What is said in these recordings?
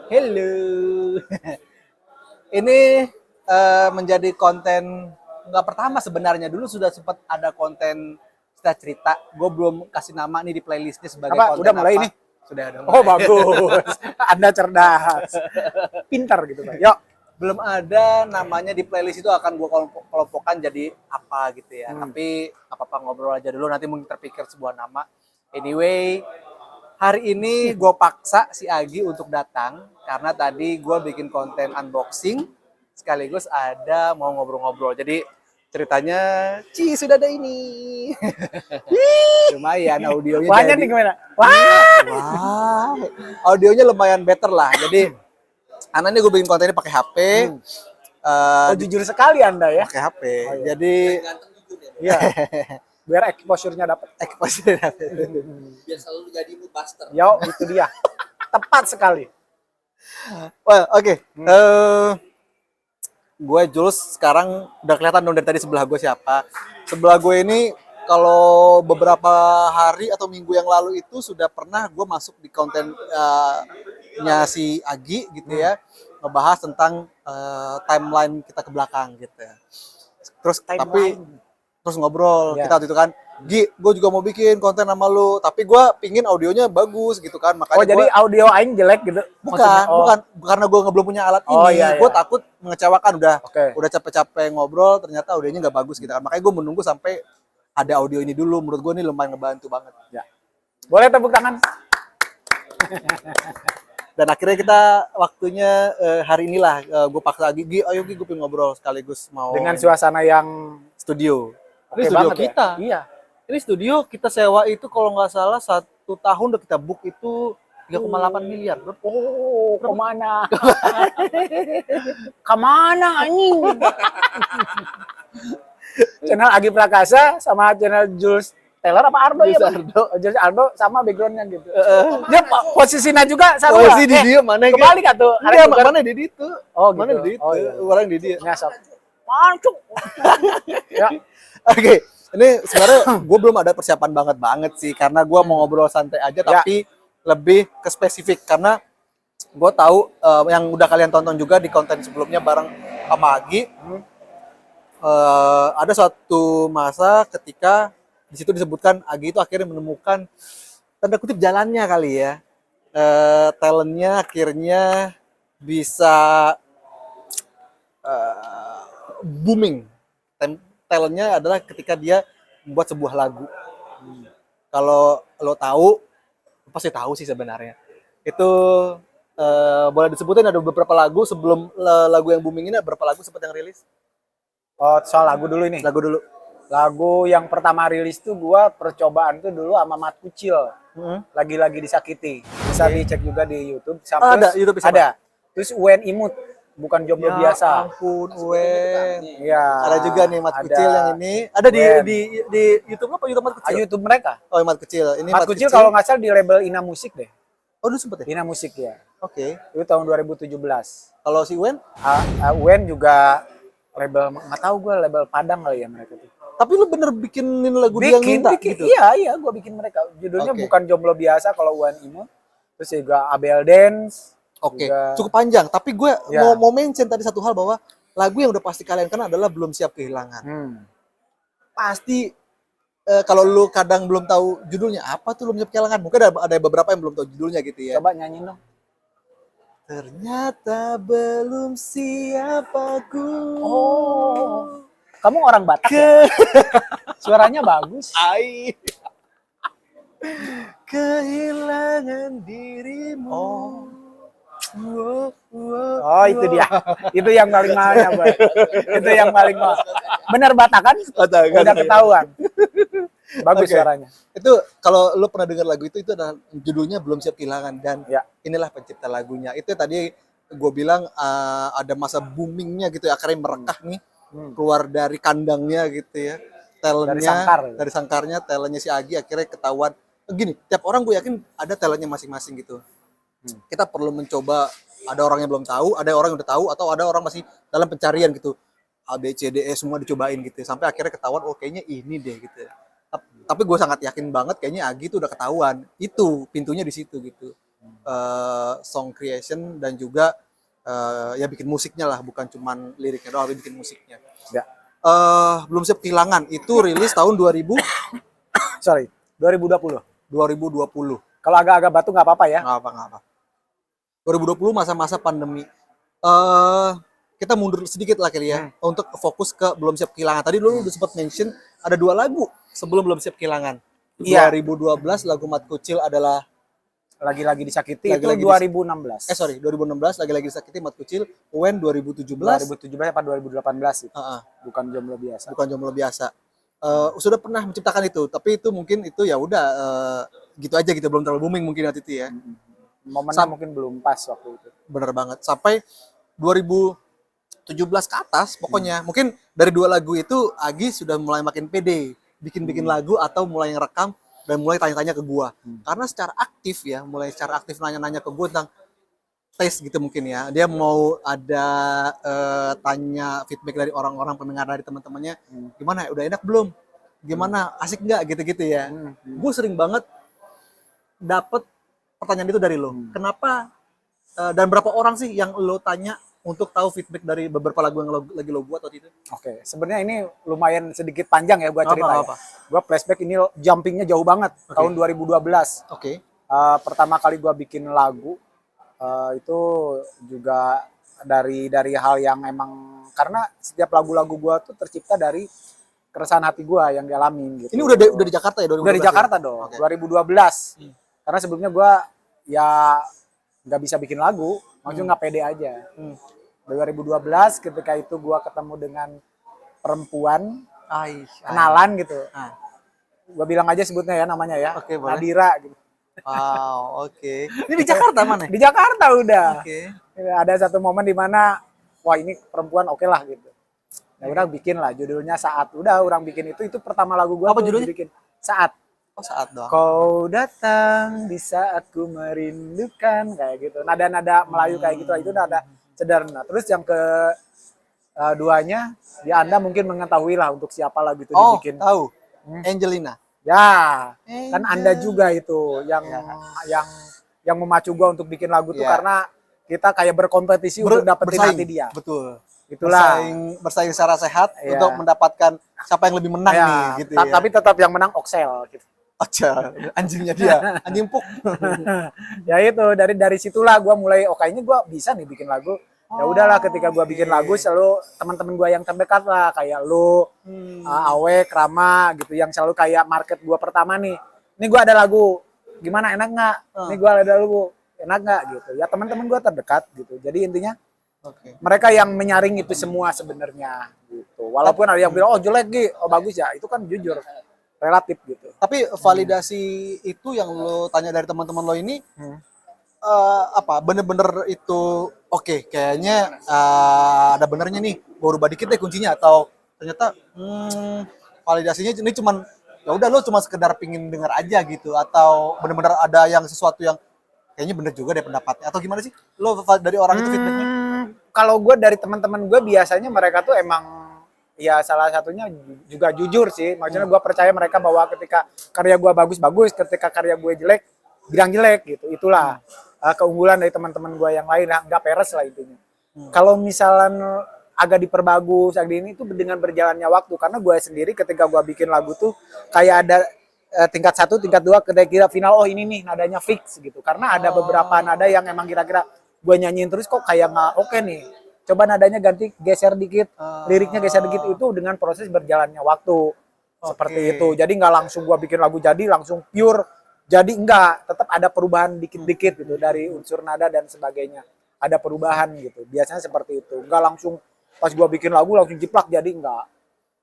Hello. Ini menjadi konten nggak pertama sebenarnya. Dulu sudah sempat ada konten cerita. Gue belum kasih nama nih di playlistnya sebagai Apa? konten Udah mulai apa. nih? Sudah ada. Oh bagus. Anda cerdas. Pintar gitu Pak. Yuk. Belum ada namanya di playlist itu akan gue kelompokkan jadi apa gitu ya. Tapi apa-apa ngobrol aja dulu nanti mungkin terpikir sebuah nama. Anyway, hari ini gue paksa si Agi untuk datang karena tadi gue bikin konten unboxing sekaligus ada mau ngobrol-ngobrol. Jadi ceritanya, sudah ada ini. Lumayan audionya Wahnya jadi. nih gimana? Wah. Wah, audionya lumayan better lah. Jadi, karena ini gue bikin konten ini pakai HP. Oh jujur sekali Anda ya. Pakai HP. Oh, iya. Jadi, Iya. Biar exposure-nya dapat. exposure. Biar selalu jadi buster. Yo, itu dia. Tepat sekali. Well, oke. Gue Jules sekarang udah kelihatan dong dari tadi sebelah gue siapa. Sebelah gue ini kalau beberapa hari atau minggu yang lalu itu sudah pernah gue masuk di kontennya si Agi gitu ya, ngebahas tentang timeline kita ke belakang gitu ya. Terus terus ngobrol kita waktu itu kan, Gi, gue juga mau bikin konten sama lu, tapi gue pingin audionya bagus gitu kan, makanya jadi audio aing jelek gitu? bukan karena gue belum punya alat ini, gue takut mengecewakan, udah capek-capek ngobrol ternyata audionya nggak bagus gitu kan, makanya gue menunggu sampai ada audio ini dulu. Menurut gue ini lumayan ngebantu banget ya. Boleh tepuk tangan. Dan akhirnya kita waktunya hari inilah gue paksa Gi, ayo Gi, gue pengen ngobrol sekaligus mau dengan suasana yang studio. Oke Ini studio banget kita. Ya? Iya. Ini studio kita sewa itu kalau nggak salah 1 tahun udah kita book itu 3,8 miliar. Oh, kemana? Kemana anjing? Channel Agi Prakasa sama channel Jules Taylor apa Ardo ya? Jules Ardo sama backgroundnya gitu. Dia posisinya juga sama. Posisi di dia mana? Kebalik tuh. Mana di itu? Oh, mana gitu. di itu? Oh, iya. Orang di dia. Ngasap. Mancuk. Ya. Oke, ini sebenarnya gue belum ada persiapan banget sih, karena gue mau ngobrol santai aja, tapi lebih ke spesifik karena gue tahu yang udah kalian tonton juga di konten sebelumnya bareng sama Agi, ada suatu masa ketika di situ disebutkan Agi itu akhirnya menemukan tanda kutip jalannya kali ya, talentnya akhirnya bisa booming. Talentnya adalah ketika dia membuat sebuah lagu. Kalau lo tahu, pasti tahu sih sebenarnya. Itu boleh disebutin ada beberapa lagu sebelum lagu yang booming ini, berapa lagu sempat yang rilis? Oh, soal lagu dulu ini. Lagu dulu. Lagu yang pertama rilis tuh gua percobaan tuh dulu sama Mat Kucil. Lagi-lagi disakiti. Bisa dicek juga di YouTube. Ada YouTube bisa. Ada. Terus UN Imut. Bukan jomblo biasa. Ya ampun, Wen. Iya. Ada juga nih Mat Kucil yang ini. Ada di YouTube apa YouTube Mat Kucil? YouTube mereka. Oh, Mat Kucil. Ini Mat Kucil kalau nggak salah di label Ina Musik deh. Oh, dulu sempet ya? Ina Musik ya. Oke. Itu tahun 2017. Kalau si Wen? UN juga label, nggak tahu gue label Padang kali ya mereka tuh. Tapi lu bener bikinin lagu dia yang minta gitu? Iya, gue bikin mereka. Judulnya bukan jomblo biasa kalau UN Imut. Terus juga Abel Dance. Oke, cukup panjang. Tapi gue mau mention tadi satu hal bahwa lagu yang udah pasti kalian kenal adalah Belum Siap Kehilangan. Pasti kalau lu kadang belum tahu judulnya apa tuh Belum Siap Kehilangan. Mungkin ada beberapa yang belum tahu judulnya gitu ya. Coba nyanyiin dong. Ternyata belum siap aku. Oh, kamu orang Batak ya? Suaranya bagus. Kehilangan dirimu. Oh, itu dia. Itu yang paling mahal, Boy. Itu yang paling mahal. Bener Batakan? Udah ketahuan. Bagus suaranya. Itu kalau lo pernah dengar lagu itu adalah judulnya Belum Siap Kehilangan, dan inilah pencipta lagunya. Itu tadi gue bilang ada masa boomingnya gitu ya, akhirnya merekah nih, keluar dari kandangnya gitu ya. Talentnya dari sangkarnya, talentnya si Agi akhirnya ketahuan. Gini, tiap orang gue yakin ada talentnya masing-masing gitu. Kita perlu mencoba, ada orang yang belum tahu, ada orang yang udah tahu, atau ada orang masih dalam pencarian gitu. A, B, C, D, E semua dicobain gitu. Sampai akhirnya ketahuan, oh kayaknya ini deh gitu. Tapi gue sangat yakin banget kayaknya Agi tuh udah ketahuan. Itu pintunya di situ gitu. song creation dan juga ya bikin musiknya lah, bukan cuman liriknya doang, tapi bikin musiknya. Ya. Belum siap kehilangan itu rilis tahun 2020. 2020. Kalau Kalau agak-agak batu nggak apa-apa ya. nggak apa. 2020 masa-masa pandemi. Kita mundur sedikit lah kali ya untuk fokus ke belum siap kehilangan. Tadi dulu udah sempat mention ada 2 lagu sebelum belum siap kehilangan. Iya. 2012 lagu Mat Kucil adalah Lagi-lagi disakiti Lagi-lagi itu 2016. 2016 lagi-lagi disakiti Mat Kucil. UN 2017. 2017 apa 2018 itu. Bukan jomblo biasa. Bukan jomblo biasa. Sudah pernah menciptakan itu, tapi itu mungkin itu ya udah gitu aja gitu, belum terlalu booming mungkin waktu itu ya. Momennya mungkin belum pas waktu itu. Bener banget. Sampai 2017 ke atas pokoknya. Mungkin dari 2 lagu itu Agi sudah mulai makin pede bikin lagu atau mulai ngerekam dan mulai tanya-tanya ke gua. Karena mulai secara aktif nanya-nanya ke gua tentang taste gitu mungkin ya. Dia mau ada tanya feedback dari orang-orang pendengar, dari teman-temannya. Gimana? Udah enak belum? Gimana? Asik nggak? Gitu-gitu ya. Gue sering banget dapet pertanyaan itu dari lo. Kenapa dan berapa orang sih yang lo tanya untuk tahu feedback dari beberapa lagu yang lagi lo buat waktu itu? Oke, sebenarnya ini lumayan sedikit panjang ya gua cerita. Apa? Gua flashback ini jumpingnya jauh banget. Tahun 2012. Oke. Pertama kali gua bikin lagu itu juga dari hal yang emang, karena setiap lagu-lagu gua tuh tercipta dari keresahan hati gua yang dialamin gitu. Ini udah di Jakarta ya 2012? Udah di Jakarta ya? dong. Okay. 2012. Karena sebelumnya gua ya nggak bisa bikin lagu, maksudnya nggak pede aja. 2012 ketika itu gua ketemu dengan perempuan, kenalan gitu. Gua bilang aja sebutnya ya namanya ya, Nadira gitu. Wow, oke. Ini di Jakarta mana? Di Jakarta udah. Oke. Ada satu momen di mana wah ini perempuan oke lah gitu. Ya udah bikin lah, judulnya Saat. Udah orang bikin itu pertama lagu gua. Apa judulnya? Bikin Saat. Oh, Saat doang. Kau datang di saat ku merindukan, kayak gitu. Nada-nada Melayu kayak gitu, itu nada sederhana. Terus yang keduanya, ya Anda mungkin mengetahui lah untuk siapa lagu itu dibikin. Tahu. Angelina. Ya, kan Anda juga itu yang memacu gua untuk bikin lagu tuh karena kita kayak berkompetisi untuk dapetin hati dia. Betul. Itulah. Bersaing secara sehat untuk mendapatkan siapa yang lebih menang nih gitu ya. Tapi tetap yang menang Oxel gitu. Aja, anjingnya dia, anjing puk. Ya itu dari situlah gua mulai kayaknya gua bisa nih bikin lagu. Ya udahlah, ketika gua bikin lagu selalu teman-teman gua yang terdekat lah, kayak lu, Awe, Krama gitu, yang selalu kayak market gua pertama nih. Ini gua ada lagu, gimana, enak nggak? Ini gua ada lagu, enak nggak gitu. Ya teman-teman gua terdekat gitu. Jadi intinya mereka yang menyaring itu semua sebenarnya gitu. Walaupun ada yang bilang jelek Gi, bagus ya, itu kan jujur relatif gitu. Tapi validasi itu yang lo tanya dari teman-teman lo ini bener-bener itu kayaknya ada benernya nih, gue rubah dikit deh kuncinya, atau ternyata validasinya ini cuman ya udah lo cuma sekedar pingin dengar aja gitu, atau bener-bener ada yang sesuatu yang kayaknya bener juga deh pendapatnya, atau gimana sih lo dari orang itu feedbacknya? Kalau gue dari teman-teman gue biasanya mereka tuh emang ya salah satunya juga jujur sih. Maksudnya gue percaya mereka bahwa ketika karya gue bagus-bagus, ketika karya gue jelek, bilang jelek gitu. Itulah keunggulan dari teman-teman gue yang lain, nggak peres lah intinya. Kalau misalnya agak diperbagus, ini itu dengan berjalannya waktu. Karena gue sendiri ketika gue bikin lagu tuh kayak ada tingkat 1, tingkat 2, kira-kira final, ini nih nadanya fix gitu. Karena ada beberapa nada yang emang kira-kira gue nyanyiin terus kok kayak nggak oke nih. Coba nadanya ganti, geser dikit, liriknya geser dikit, itu dengan proses berjalannya waktu. Seperti itu. Jadi nggak langsung gua bikin lagu jadi langsung pure. Jadi enggak, tetap ada perubahan dikit-dikit gitu dari unsur nada dan sebagainya. Ada perubahan gitu. Biasanya seperti itu. Enggak langsung pas gua bikin lagu langsung jiplak, jadi enggak.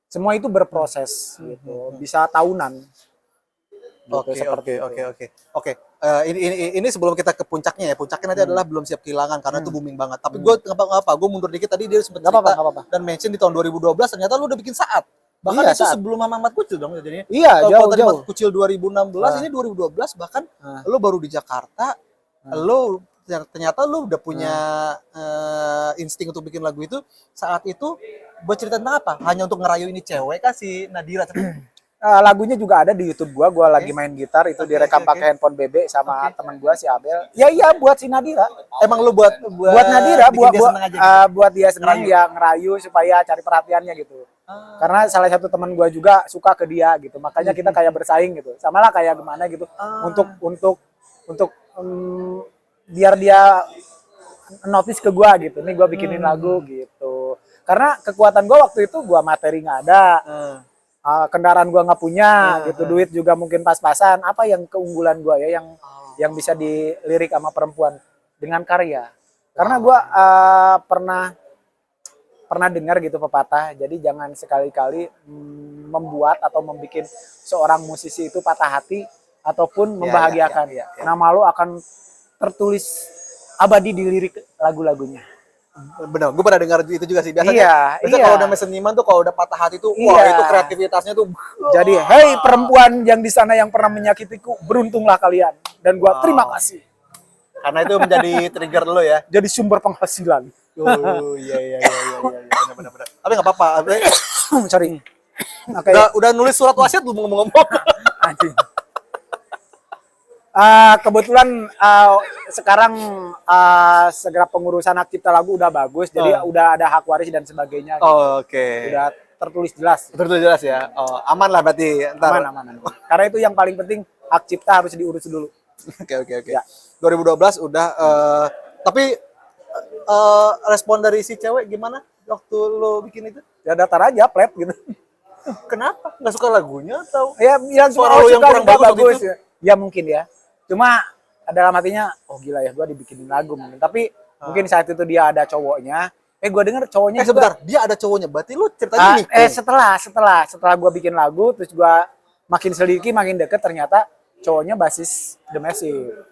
Semua itu berproses gitu. Bisa tahunan. Gitu, Oke. Ini sebelum kita ke puncaknya ya. Puncaknya nanti adalah belum siap kehilangan karena itu booming banget. Tapi gue gue mundur dikit, tadi dia sempat cerita dan mention di tahun 2012 ternyata lu udah bikin Saat. Bahkan itu sebelum Mat Kucil dong jadinya. Iya, jauh. Mat Kucil 2016, ini 2012 bahkan lu baru di Jakarta. Lu ternyata lu udah punya insting untuk bikin lagu itu. Saat itu buat cerita tentang apa? Hanya untuk ngerayu ini cewek kah si Nadira? lagunya juga ada di YouTube gua lagi main gitar itu direkam pakai handphone BB sama teman gua si Abel. Ya iya buat si Nadira. Emang lu buat Nadira bikin dia seneng aja gitu? buat dia senang ya ngerayu supaya cari perhatiannya gitu. Karena salah satu teman gua juga suka ke dia gitu. Makanya kita kayak bersaing gitu. Sama lah kayak gimana gitu. Untuk biar dia notice ke gua gitu. Nih gua bikinin lagu gitu. Karena kekuatan gua waktu itu gua materi nggak ada. Kendaraan gua nggak punya gitu, duit juga mungkin pas-pasan. Apa yang keunggulan gua ya yang bisa dilirik sama perempuan dengan karya. Karena gua pernah dengar gitu pepatah, jadi jangan sekali-kali membuat atau membuat seorang musisi itu patah hati ataupun membahagiakan. Nama lo akan tertulis abadi di lirik lagu-lagunya. Benar, gue pernah dengar itu juga sih. Biasanya kalau udah seniman tuh kalau udah patah hati tuh, wah itu kreativitasnya tuh. Jadi, hei perempuan yang di sana yang pernah menyakitiku, beruntunglah kalian. Dan gua terima kasih. Karena itu menjadi trigger lo ya. Jadi sumber penghasilan. Oh iya, benar. Tapi nggak apa-apa. Sorry. Udah nulis surat wasiat lu ngomong-ngomong. Anjing. Kebetulan sekarang segera pengurusan hak cipta lagu udah bagus, jadi udah ada hak waris dan sebagainya. Gitu. Oke. Udah tertulis jelas. Tertulis jelas ya. Oh, aman lah berarti. Aman. Karena itu yang paling penting, hak cipta harus diurus dulu. Oke. Ya. 2012 udah. Tapi respon dari si cewek gimana waktu lo bikin itu? Ya datar aja, flat gitu. Kenapa? Nggak suka lagunya atau? Ya, yang suara lo yang kurang bagus ya. Ya mungkin ya. Cuma dalam hatinya, oh gila ya, gue dibikinin lagu mungkin. Tapi mungkin saat itu dia ada cowoknya. Gue denger cowoknya juga. Sebentar, dia ada cowoknya. Berarti lu ceritanya nih. Setelah gue bikin lagu, terus gue makin selidiki, makin deket, ternyata cowoknya basis The Massive.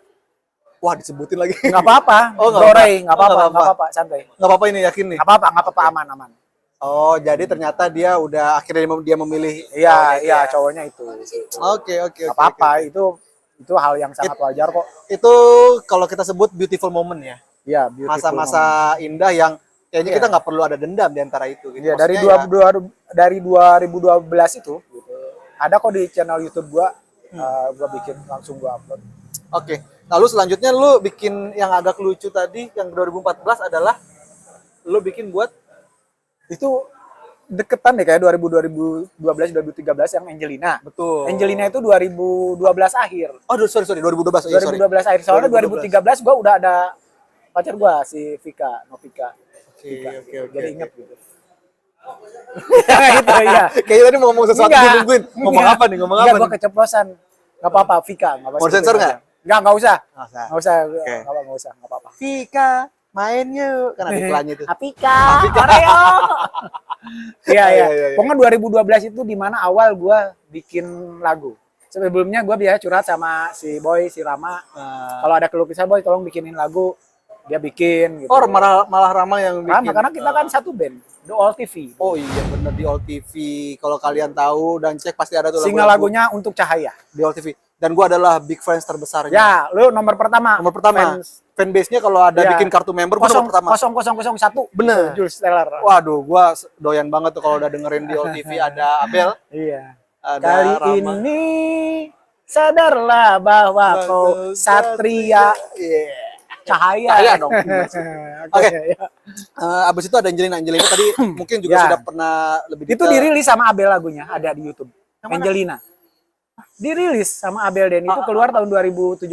Wah, disebutin lagi. Nggak apa-apa. Nggak apa-apa, santai. Nggak apa-apa ini, yakin nih. Nggak apa-apa, aman. Oh, jadi ternyata dia udah akhirnya dia memilih. Iya, cowoknya itu. Oke. Nggak apa-apa, itu hal yang sangat wajar kok. Itu kalau kita sebut beautiful moment ya. Iya, beautiful masa-masa indah yang kayaknya kita nggak perlu ada dendam di antara itu. Gitu. Iya, dari 2012 itu gitu. Ada kok di channel YouTube gua bikin langsung gua upload. Oke. Lalu selanjutnya lu bikin yang agak lucu tadi yang 2014 adalah lu bikin buat itu deketan deh kayak 2012 2013 yang Angelina. Betul. Angelina itu 2012 akhir. Oh, sorry 2012. 2012 akhir. Soalnya 2013 gua udah ada pacar gua si Novika. Oke. Jadi ingat gitu. Gitu ya. Kayaknya tadi mau ngomong sesuatu nungguin. Ngomong apa nih? Enggak, gua keceplosan. Enggak apa-apa, Vika, enggak apa-apa. Mau sensor enggak? Enggak usah. Enggak usah. Enggak usah, enggak apa-apa. Vika, main yuk. Kan ada iklannya itu. Apika. Oreo. Iya. Pokoknya 2012 itu di mana awal gua bikin lagu. Sebelumnya gua biasa curhat sama si Boy, si Rama. Kalau ada keluh kesah, Boy tolong bikinin lagu. Dia bikin gitu. Oh, malah Rama yang bikin. Karena kita kan satu band, The All TV. Oh iya bener, di All TV. Kalau kalian tahu dan cek pasti ada tuh single lagunya Untuk Cahaya di All TV. Dan gua adalah big fans terbesarnya. Ya, lu nomor pertama. Fanbase-nya kalau ada bikin kartu member gua nomor pertama. 0001. Bener. Jules Taylor. Waduh, gua doyan banget tuh kalau udah dengerin di All TV ada Abel. Iya. Ada Kali Rama. ini sadarlah bahwa kau satria. Cahaya dong. Oke. Abis itu ada Angelina tadi mungkin juga sudah pernah lebih detail. Itu dirilis sama Abel lagunya, ada di YouTube. Angelina. Dirilis sama Abel dan itu keluar tahun 2017.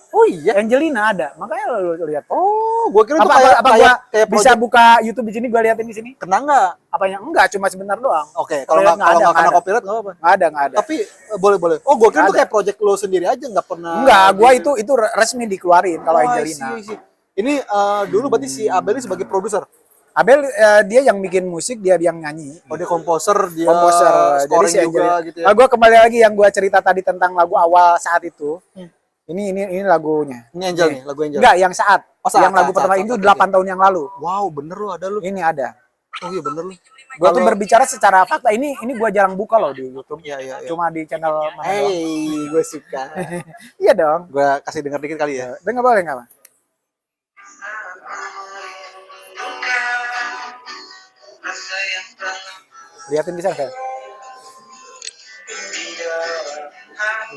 Oh iya. Angelina ada, makanya lu lihat. Oh, gua kira itu kayak bisa buka YouTube di sini, gua liatin di sini. Kena nggak? Apanya? Enggak, cuma sebentar doang. Oke, kalau nggak kena copyright nggak apa-apa. Nggak ada. Tapi boleh. Oh, gua kira itu kayak project lo sendiri aja, nggak pernah. Enggak, gua itu resmi dikeluarin kalau Angelina. Ini dulu berarti si Abel ini sebagai produser. Abel dia yang bikin musik, dia yang nyanyi. Oh, dia komposer, dia jadi si juga gitu ya. Gua kembali lagi yang gua cerita tadi tentang lagu awal saat itu. Ini lagunya. Ini Angel nih, lagu Angel. Enggak, yang saat. Yang lagu pertama itu 8 tahun yang lalu. Wow, bener lo ada lu. Ini ada. Oh iya bener lu. Gua tuh berbicara secara fakta. Ini gua jarang buka loh di YouTube. Iya. Cuma di channel mana doang. Hey, gue suka. Iya dong. Gua kasih denger dikit kali ya. Dengar boleh enggak, Bang? Liatin bisa kan?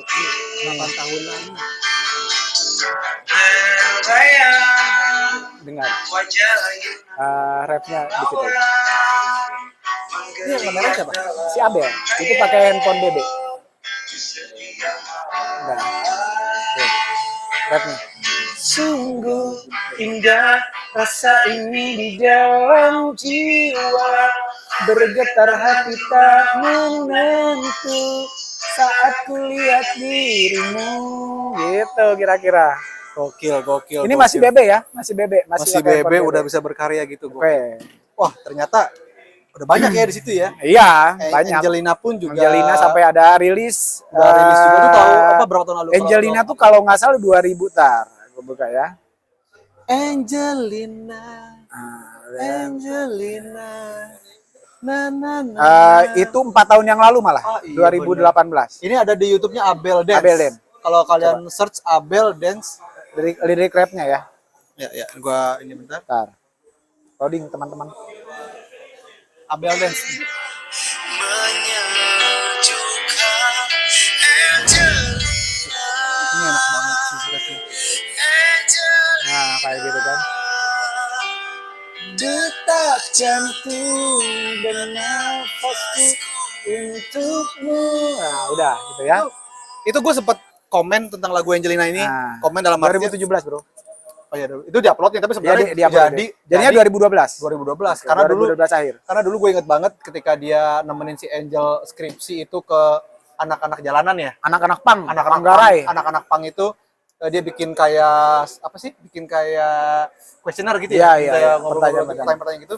8 tahun lalu. Dengar. Rapnya dikit aja. Ini yang kamera siapa? Si Abel. Itu pakai handphone Bebe. Udah. Rapnya. Sungguh indah rasa ini di dalam jiwa, bergetar hati tak menentu saat kulihat dirimu. Gitu kira-kira. Gokil. Ini masih Bebe ya? Masih Bebe. Masih Bebe udah bisa berkarya gitu. Oke. Wah, ternyata udah banyak ya di situ ya. Iya, banyak. Angelina pun juga. Angelina sampai ada rilis. Udah rilis juga tuh tahu apa berapa tahun lalu? Angelina tuh kalau nggak salah 2000 tar. Gue buka ya. Angelina. Itu 4 tahun yang lalu malah. Oh, iya, 2018. Ini ada di YouTube-nya Abel Dance. Abel Dance. Kalau kalian search Abel Dance, Lirik rapnya ya. ya, gua ini bentar. Bentar. Loading teman-teman. Abel Dance. Ini enak banget sih versi. Nah, kayak gitu kan. Detak jantung dan nafasku untukmu. Nah, udah gitu ya. Itu gue sempet komen tentang lagu Angelina ini. Nah, Komen dalam arti 2017, Bro. Oh iya, itu diuploadnya tapi sebenarnya jadinya 2012. 2012. Oke, Karena 2012 akhir. Karena dulu gue inget banget ketika dia nemenin si Angel skripsi itu ke anak-anak jalanan ya. Anak-anak pang, Anak-anak Manggarai. Anak-anak pang itu dia bikin kayak apa sih? Bikin kayak questionnaire gitu ya. Iya, Kayak pertanyaan-pertanyaan. pertanyaan-pertanyaan gitu.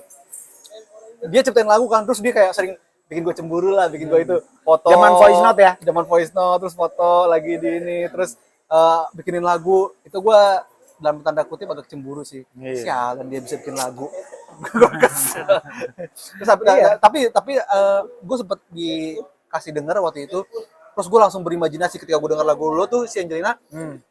Dia ciptain lagu kan, terus dia kayak sering bikin gue cemburu lah, bikin gue itu foto. Zaman voice note ya. Zaman voice note, terus foto lagi di ini, terus bikinin lagu. Itu gue dalam tanda kutip agak cemburu sih. Iya. Sialan dia bisa bikin lagu. Gue kesel. Terus tapi gue sempet dikasih denger waktu itu. Terus gue langsung berimajinasi ketika gue denger lagu lo tuh si Angelina.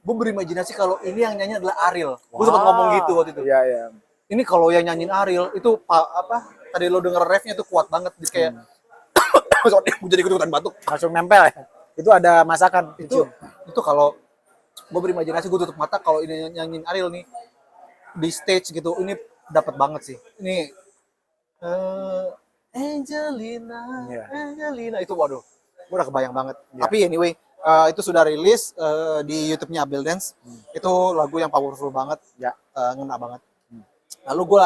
Gue berimajinasi kalau ini yang nyanyi adalah Ariel. Gue sempet ngomong gitu waktu itu. Iya, iya. Ini kalau yang nyanyiin Ariel itu apa? Tadi lo denger refnya tuh kuat banget. Jadi kayak gue jadi ikutan batuk. Langsung nempel ya. Itu ada masakan. Itu kalau gue berimajinasi gue tutup mata kalau ini nyanyiin Ariel nih di stage gitu, ini dapat banget sih. Ini Angelina, Iya. Angelina itu waduh, gue udah kebayang banget. Iya. Tapi anyway, itu sudah rilis di YouTube-nya Abel Dance. Itu lagu yang powerful banget, Ya. ngena banget. Lalu gue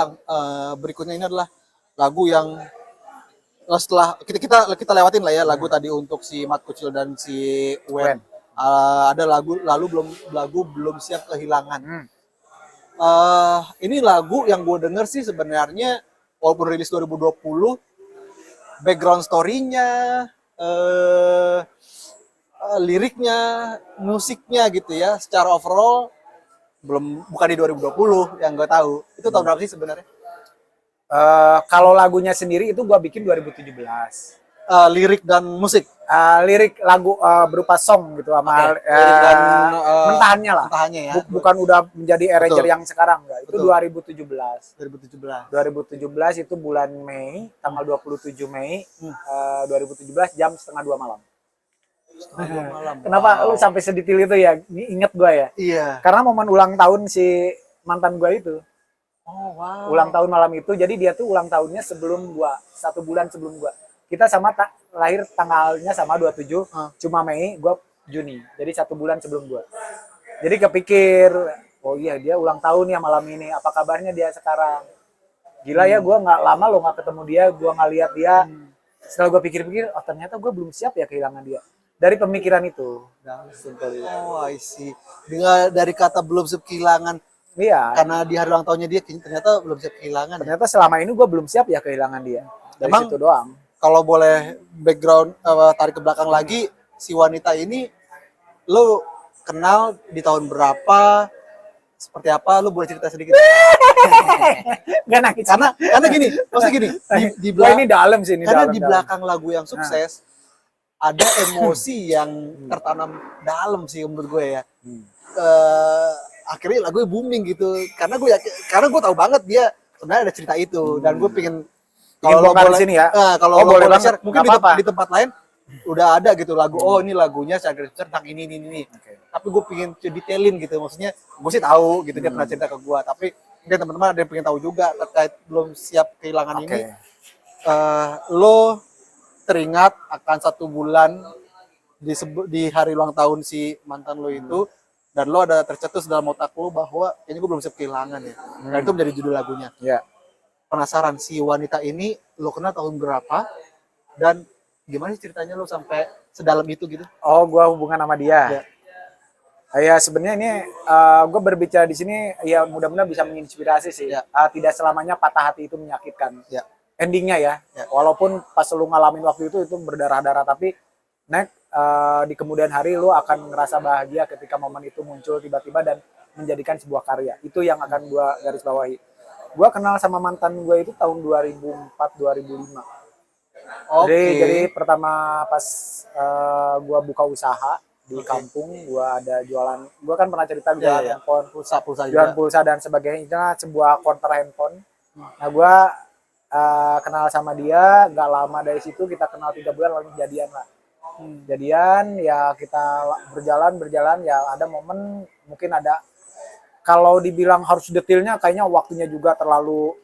berikutnya ini adalah lagu yang setelah kita lewatin lah ya lagu tadi untuk si Mat Kucil dan si Wen. Ada lagu belum siap kehilangan. Ini lagu yang gue denger sih sebenarnya walaupun rilis 2020, background story-nya, liriknya, musiknya gitu ya, secara overall bukan di 2020 yang gue tahu. Itu tahun berapa sih sebenarnya? Kalau lagunya sendiri itu gua bikin 2017. Lirik dan musik. Lirik lagu berupa song gitu sama Lirik dan mentahannya lah. Mentahannya ya. Bukan udah menjadi arranger Betul. yang sekarang enggak. Itu Betul. 2017. 2017 itu bulan Mei, tanggal 27 Mei 2017 jam setengah 2 malam. Malam. Kenapa lu sampai sedetail itu ya? Ini inget gua ya. Iya. Karena momen ulang tahun si mantan gua itu. Oh wow. Ulang tahun malam itu, jadi dia tuh ulang tahunnya sebelum gua, 1 bulan sebelum gua. Kita sama lahir tanggalnya sama 27, cuma Mei, gua Juni. Jadi 1 bulan sebelum gua. Jadi kepikir, oh iya dia ulang tahun ya malam ini, apa kabarnya dia sekarang? Gila ya, gua nggak lama lo nggak ketemu dia, gua nggak lihat dia. Setelah gua pikir-pikir, oh ternyata gua belum siap ya kehilangan dia. Dari pemikiran itu. Oh, I see. Dari kata belum siap kehilangan. Iya. Karena di hari ulang tahunnya dia ternyata belum siap kehilangan. Ternyata selama ini gue belum siap ya kehilangan dia. Dari Emang, situ doang. Kalau boleh background tarik ke belakang lagi, si wanita ini lo kenal di tahun berapa? Seperti apa? Lo boleh cerita sedikit? Gak nangis. Karena gini, maksudnya gini. Di Wah, ini dalam sih. Ini karena dalam, di belakang lagu yang sukses, ada emosi yang tertanam dalam sih menurut gue ya. Akhirnya lagu booming gitu karena gue tahu banget dia sebenarnya ada cerita itu dan gue pengen kalau lo boleh sini ya kalau lo boleh share mungkin di di tempat lain udah ada gitu lagu, oh ini lagunya Chandra tentang ini. Oke. Tapi gue pengen detailin gitu, maksudnya gue sih tahu gitu dia pernah cerita ke gue, tapi mungkin teman-teman ada yang pengen tahu juga terkait belum siap kehilangan ini. Lo teringat akan 1 bulan di hari ulang tahun si mantan lo itu, dan lo ada tercetus dalam otak lo bahwa kayaknya gue belum siap kehilangan ya. Dan itu menjadi judul lagunya. Ya. Penasaran si wanita ini lo kenal tahun berapa dan gimana sih ceritanya lo sampai sedalam itu gitu? Oh, gue hubungan sama dia. Ya. Ya sebenarnya ini gue berbicara di sini ya mudah-mudahan bisa menginspirasi sih. Ya. Tidak selamanya patah hati itu menyakitkan. Ya. Endingnya ya. Walaupun pas lu ngalamin waktu itu berdarah-darah, tapi di kemudian hari lu akan ngerasa bahagia ketika momen itu muncul tiba-tiba dan menjadikan sebuah karya. Itu yang akan gue garis bawahi. Gue kenal sama mantan gue itu tahun 2004-2005. Jadi pertama pas gue buka usaha di kampung, gue ada jualan. Gue kan pernah cerita jualan handphone, pulsa jualan pulsa dan sebagainya. Itu sebuah counter handphone. Nah gue kenal sama dia, gak lama dari situ kita kenal 3 bulan lalu jadian lah. Jadian ya kita berjalan ya ada momen mungkin ada, kalau dibilang harus detailnya kayaknya waktunya juga terlalu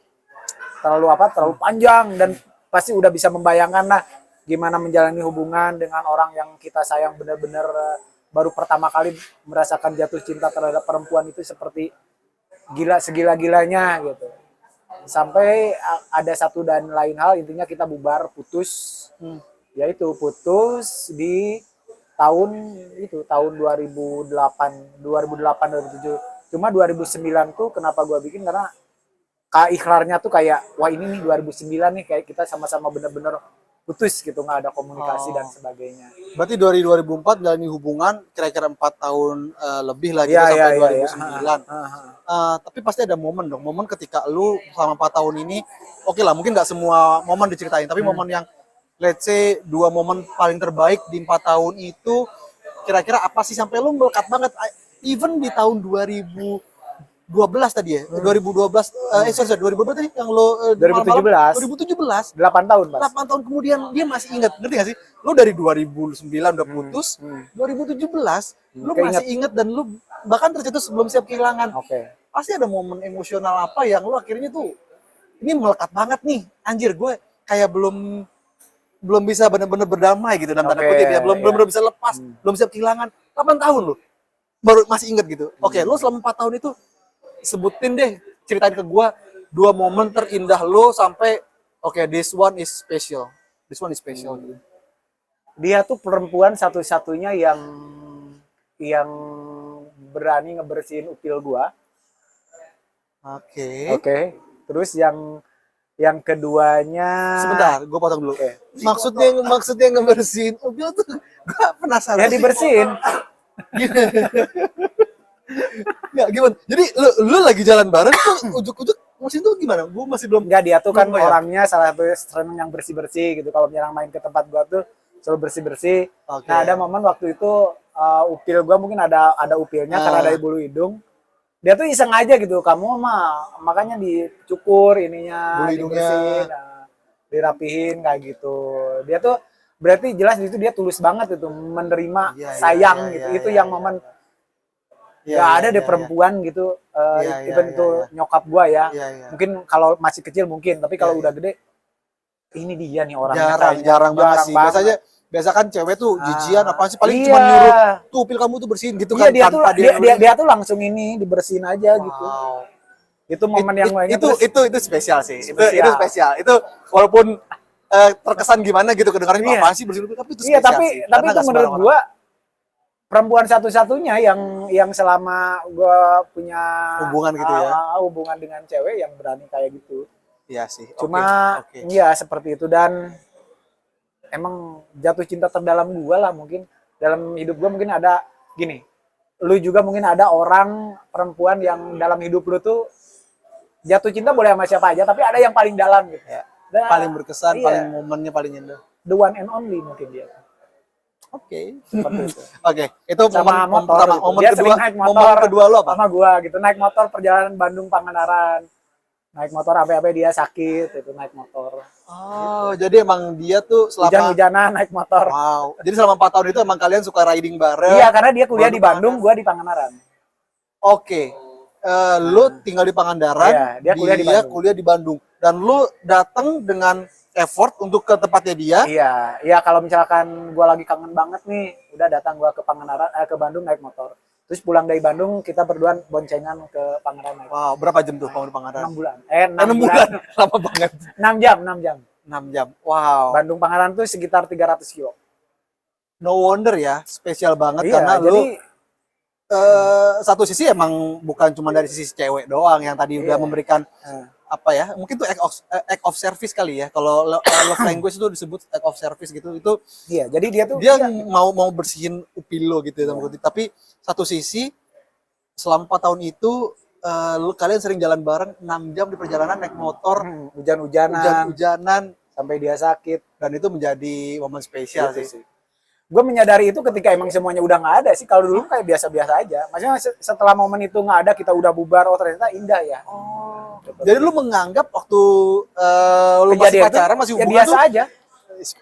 panjang, dan pasti udah bisa membayangkan lah gimana menjalani hubungan dengan orang yang kita sayang benar-benar baru pertama kali merasakan jatuh cinta terhadap perempuan itu seperti segila-gilanya gitu. Sampai ada satu dan lain hal, intinya kita putus. Yaitu putus di tahun 2008 2007. Cuma 2009 tuh kenapa gue bikin, karena ikhrarnya tuh kayak wah ini nih 2009 nih kayak kita sama-sama bener-bener putus gitu, nggak ada komunikasi dan sebagainya. Berarti dari 2004 jalani hubungan kira-kira 4 tahun lebih lah gitu sampai 2009. Tapi pasti ada momen dong, momen ketika lu selama 4 tahun ini, oke lah mungkin nggak semua momen diceritain, tapi momen yang let's say 2 momen paling terbaik di 4 tahun itu kira-kira apa sih sampai lu melekat banget? Even di tahun 2012 tadi ya, 2012, 2012 tadi yang lo 2017, 8 tahun Mas. 8 tahun kemudian dia masih ingat, ngerti gak sih? Lo dari 2009 udah putus, 2017 lo masih ingat dan lo bahkan tercetus sebelum siap kehilangan. Pasti ada momen emosional apa yang lo akhirnya tuh ini melekat banget nih, anjir gue kayak belum bisa benar-benar berdamai gitu dalam tanda kutip ya, belum bisa lepas, belum siap kehilangan. 8 tahun lo baru masih inget gitu. Lo selama 4 tahun itu sebutin deh, ceritain ke gua 2 momen terindah lo sampai this one is special. This one is special. Dia tuh perempuan satu-satunya yang berani ngebersihin upil gua. Oke. Terus yang keduanya, sebentar, gua potong dulu. Maksudnya ngebersihin upil tuh gua penasaran. Ya dibersihin. Nggak gimana? Jadi lu lagi jalan bareng tuh ujuk-ujuk mesin tuh gimana? Gue masih belum. Enggak, dia tuh kan orangnya salah satu seneng yang bersih-bersih gitu. Kalau misalnya main ke tempat gua tuh selalu bersih-bersih. Nah ada momen waktu itu upil gua mungkin ada upilnya karena dari bulu hidung. Dia tuh iseng aja gitu, kamu mah makanya dicukur ininya, dibersihin, dirapihin kayak gitu. Dia tuh berarti jelas di situ dia tulus banget itu menerima sayang gitu. Itu yang momen ada deh perempuan gitu, itu nyokap gua ya. Mungkin kalau masih kecil mungkin, tapi kalau udah gede ini dia nih orangnya. Jarang banget sih. Biasa kan cewek tuh jijian apa sih, paling cuma nyuruh tuh upil kamu tuh bersihin gitu kan. Dia tuh langsung ini dibersihin aja gitu. Itu momen yang itu spesial sih. Itu spesial. Itu walaupun terkesan gimana gitu kedengarannya apa sih bersihin, tapi itu spesial. Tapi itu menurut gua perempuan satu-satunya yang selama gua punya hubungan gitu ya. Hubungan dengan cewek yang berani kayak gitu. Iya sih. Cuma iya seperti itu, dan emang jatuh cinta terdalam gua lah mungkin dalam hidup gua. Mungkin ada gini, lu juga mungkin ada orang perempuan yang dalam hidup lu tuh jatuh cinta boleh sama siapa aja, tapi ada yang paling dalam gitu ya. Paling berkesan, paling momennya paling indah. The one and only mungkin dia. Seperti itu. Itu sama motor. Momen kedua lo apa? Sama gua gitu, naik motor perjalanan Bandung Pangandaran. naik motor sampai dia sakit itu naik motor. Oh, jadi emang dia tuh selama Hujan-hujanan naik motor. wow. Jadi selama 4 tahun itu emang kalian suka riding bareng. Iya, karena dia kuliah di Bandung, gua di Pangandaran. Oke. Lu tinggal di Pangandaran, Iya, dia kuliah di Bandung. Dan lu datang dengan effort untuk ke tempatnya dia. Iya, iya kalau misalkan gua lagi kangen banget nih, udah datang gua ke Pangandaran, ke Bandung naik motor. Terus pulang dari Bandung kita berdua boncengan ke Pangandaran naik. Wow, berapa jam tuh kamu di Pangandaran? 6 bulan. 6 bulan. Lama banget. 6 jam, 6 jam. 6 jam. Wow. Bandung Pangandaran tuh sekitar 300 kilo. No wonder ya, spesial banget Iya, karena jadi lu satu sisi emang bukan cuma dari sisi cewek doang yang tadi udah memberikan apa ya, mungkin tuh act of service kali ya. Kalau love language itu disebut act of service gitu. Itu iya, jadi dia tuh mau bersihin upil lo gitu ya, tapi satu sisi selama 4 tahun itu kalian sering jalan bareng 6 jam di perjalanan naik motor, hujan-hujanan sampai dia sakit, dan itu menjadi momen spesial gitu sih. Gue menyadari itu ketika emang semuanya udah nggak ada sih. Kalau dulu kayak biasa-biasa aja. Maksudnya setelah momen itu nggak ada, kita udah bubar, oh ternyata indah ya. Oh. Jadi lu menganggap waktu lu masih pacaran, masih ya hubungan biasa tuh aja.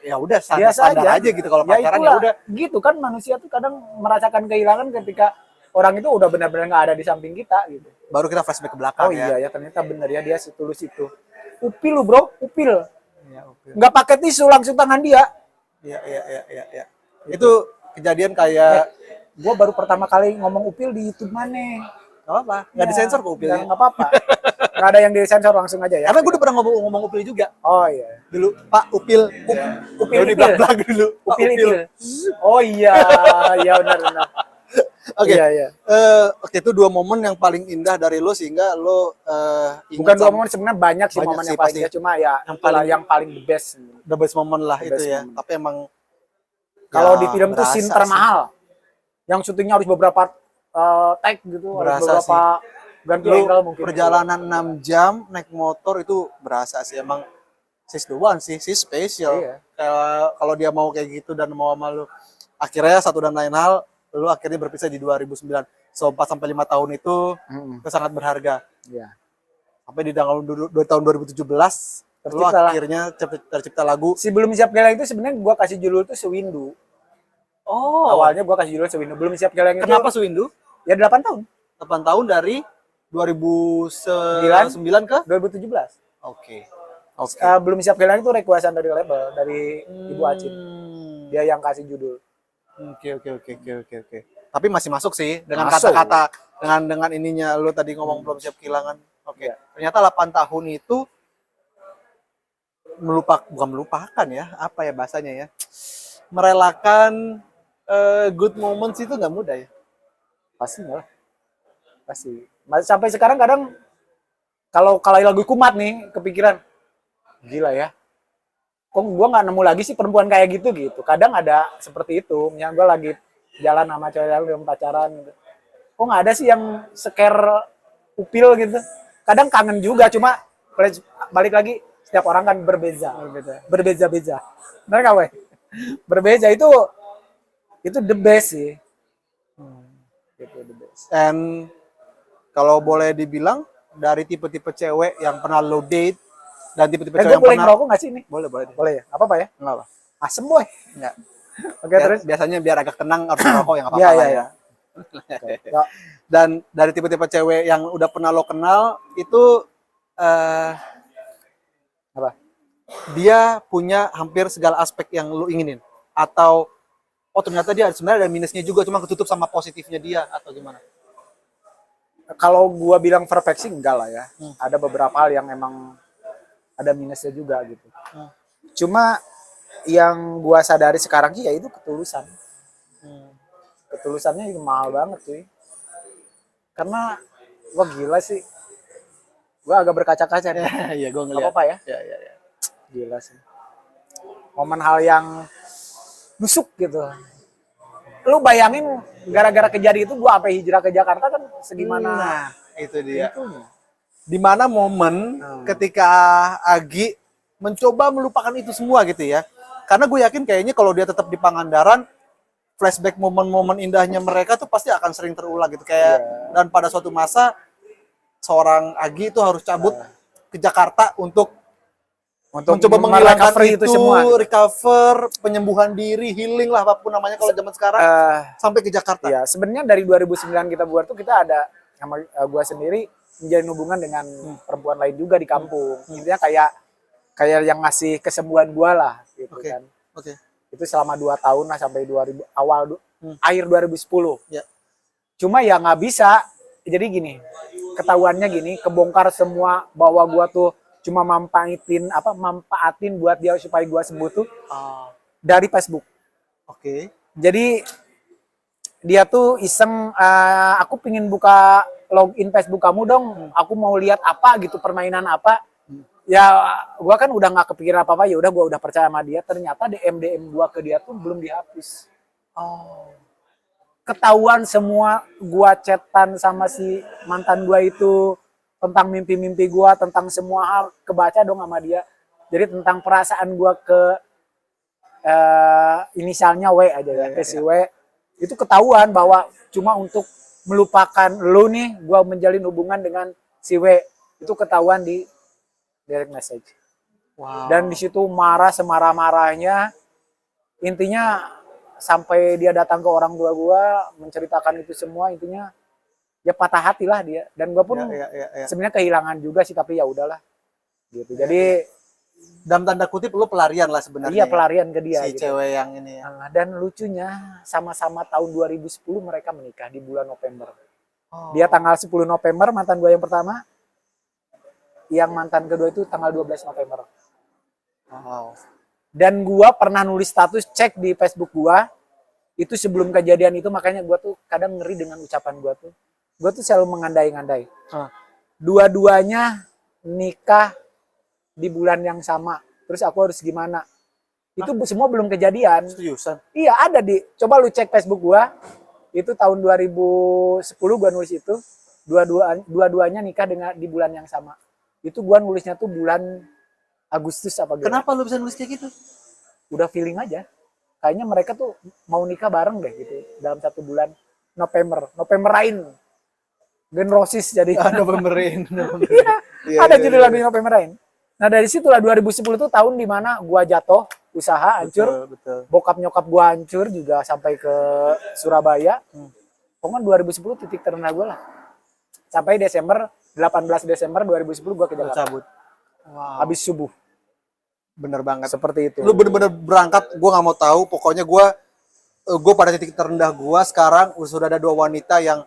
Ya udah Biasa standar aja gitu kalau Ya pacaran ya itulah, udah. gitu kan manusia tuh kadang merasakan kehilangan ketika orang itu udah benar-benar nggak ada di samping kita gitu. Baru kita flashback ke belakang Oh ya. iya ya, ternyata bener ya dia setulus itu. Upil lu bro, upil. Iya, oke. Nggak pakai tisu, langsung tangan dia. Iya. Itu kejadian kayak Gue baru pertama kali ngomong upil di YouTube mana. nggak apa-apa, nggak disensor kok upilnya. Nggak apa-apa. Nggak ada yang disensor, langsung aja ya. Karena gue udah pernah ngomong upil juga. Oh iya. Dulu, Pak Upil, Upil, di belakang dulu. Pak Upil. Oh iya, iya benar. Oke. Iya. Oke, itu 2 momen yang paling indah dari lo sehingga lo Bukan 2 momen, sebenarnya banyak sih momen yang paling indah, cuma ya yang paling the best. The best moment lah The itu best ya. moment. Tapi emang Kalau ya, di film tuh scene termahal. Yang syutingnya harus beberapa take gitu, harus beberapa ganti angle mungkin. Perjalanan 6 jam naik motor itu berasa sih, emang sis the one sih, sis spesial. Iya. Kalau dia mau kayak gitu dan mau sama lu. Akhirnya satu dan lain hal, lu akhirnya berpisah di 2009. So 4 sampai 5 tahun itu sangat berharga. Iya. Sampai di tahun 2017 lu akhirnya tercipta lagu Sebelum Siap Geleng itu sebenarnya gua kasih judul tuh Sewindu. Oh. Awalnya gua kasih judul Sewindu. Belum Siap Geleng itu. Kenapa Sewindu? Ya 8 tahun. 8 tahun dari 2009 ke 2017. Oke. Belum Siap Geleng itu requestan dari label, dari Ibu Acin. Dia yang kasih judul. Oke. Tapi masih masuk sih dengan Masuk. kata-kata dengan ininya lu tadi ngomong belum siap kehilangan. Oke. Ya. Ternyata 8 tahun itu bukan melupakan ya, apa ya bahasanya ya? Merelakan good moments itu nggak mudah ya. Pasti lah. Pasti. Sampai sekarang kadang kalau lagu Kumat nih kepikiran, gila ya. Kok gua nggak nemu lagi sih perempuan kayak gitu. Kadang ada seperti itu. Misalnya gua lagi jalan sama cewek yang pacaran gitu. Kok nggak ada sih yang scare upil gitu. Kadang kangen juga, cuma balik lagi setiap orang kan berbeza-beza. Benar nggak, weh? Berbeza itu the best sih. Itu the best. Dan kalau boleh dibilang dari tipe-tipe cewek yang pernah lo date dan tipe-tipe cewek yang boleh pernah ngerokok nggak sih ini? boleh Boleh ya? Apa ya? enggak apa Asem boy. enggak. Oke, terus. Biasanya biar agak tenang harus ngerokok yang apa-apa lah ya. Ya. Dan dari tipe-tipe cewek yang udah pernah lo kenal itu Apa? dia punya hampir segala aspek yang lo inginin, atau oh ternyata dia sebenarnya ada minusnya juga cuma ketutup sama positifnya dia, atau gimana? Kalau gua bilang perfeksi enggak lah ya. Ada beberapa hal yang emang ada minusnya juga gitu. Cuma yang gua sadari sekarang sih yaitu ketulusan. Ketulusannya itu mahal banget cuy. Karena gua gila sih. Gua agak berkaca-kaca nih. Iya, gua Gak ngeliat. apa-apa ya? Ya. Gila sih. Momen hal yang nusuk gitu. Lu bayangin gara-gara kejadian itu gua sampai hijrah ke Jakarta kan segimana. Nah, itu dia. Itunya. Di mana momen ketika Agi mencoba melupakan itu semua gitu ya. Karena gue yakin kayaknya kalau dia tetap di Pangandaran, flashback momen-momen indahnya mereka tuh pasti akan sering terulang gitu kayak. Dan pada suatu masa seorang Agi itu harus cabut ke Jakarta untuk mencoba merecovery menghilangkan itu semua. recover, penyembuhan diri, healing lah apapun namanya kalau zaman sekarang sampai ke Jakarta. Iya, sebenarnya dari 2009 kita buat tuh kita ada sama gua sendiri menjalin hubungan dengan perempuan lain juga di kampung. Intinya kayak yang ngasih kesembuhan gua lah gitu kan. Oke. Itu selama 2 tahun lah sampai 2000 akhir 2010. Ya. Cuma ya nggak bisa. Jadi gini, ketahuannya gini, kebongkar semua bahwa gua tuh cuma manfaatin buat dia supaya gua sembuh tuh dari Facebook. Oke. Jadi dia tuh iseng, aku pingin buka login Facebook kamu dong, aku mau lihat apa gitu, permainan apa. Ya gua kan udah nggak kepikiran apa-apa, ya udah gua udah percaya sama dia. Ternyata DM gua ke dia tuh belum dihapus. Ketahuan semua gua chatan sama si mantan gua itu tentang mimpi-mimpi gua, tentang semua hal, kebaca dong sama dia. Jadi tentang perasaan gua ke inisialnya W aja ya, ke si W. Itu ketahuan bahwa cuma untuk melupakan lu nih, gua menjalin hubungan dengan si W. Itu ketahuan di direct message. Wow. Dan di situ marah semarah-marahnya. Intinya sampai dia datang ke orang tua gua menceritakan itu semua, intinya ya patah hati lah dia. Dan gua pun sebenarnya kehilangan juga sih, tapi ya udahlah gitu. Jadi dalam tanda kutip lu pelarian lah sebenarnya. iya, pelarian ke dia si gitu. cewek yang ini ya. Dan lucunya sama-sama tahun 2010 mereka menikah di bulan November. Dia tanggal 10 November mantan gua yang pertama. Yang mantan kedua itu tanggal 12 November. Wow. Dan gua pernah nulis status, cek di Facebook gua itu sebelum kejadian itu, makanya gua tuh kadang ngeri dengan ucapan gua tuh. Gua tuh selalu mengandai-ngandai. Dua-duanya nikah di bulan yang sama. Terus aku harus gimana? Itu semua belum kejadian. Seriusan? Iya, ada coba lu cek Facebook gua. Itu tahun 2010 gua nulis itu. Dua-duanya nikah di bulan yang sama. Itu gua nulisnya tuh bulan Agustus apa gitu. Kenapa lu bisa nulis kayak gitu? Udah feeling aja. Kayaknya mereka tuh mau nikah bareng deh gitu dalam 1 bulan Novemberain. Genrosis jadi. Novemberain. Ada judul lagunya Novemberain. Nah dari situlah 2010 tuh tahun dimana gua jatuh, usaha hancur, betul. Bokap nyokap gua hancur juga sampai ke Surabaya. Pokoknya 2010 titik terendah gua lah. Sampai 18 Desember 2010 gua ke Jakarta. Cabut. Wow. Habis subuh. Bener banget. Seperti itu. Lu bener-bener berangkat, gua nggak mau tahu. Pokoknya gua pada titik terendah gua sekarang sudah ada 2 wanita yang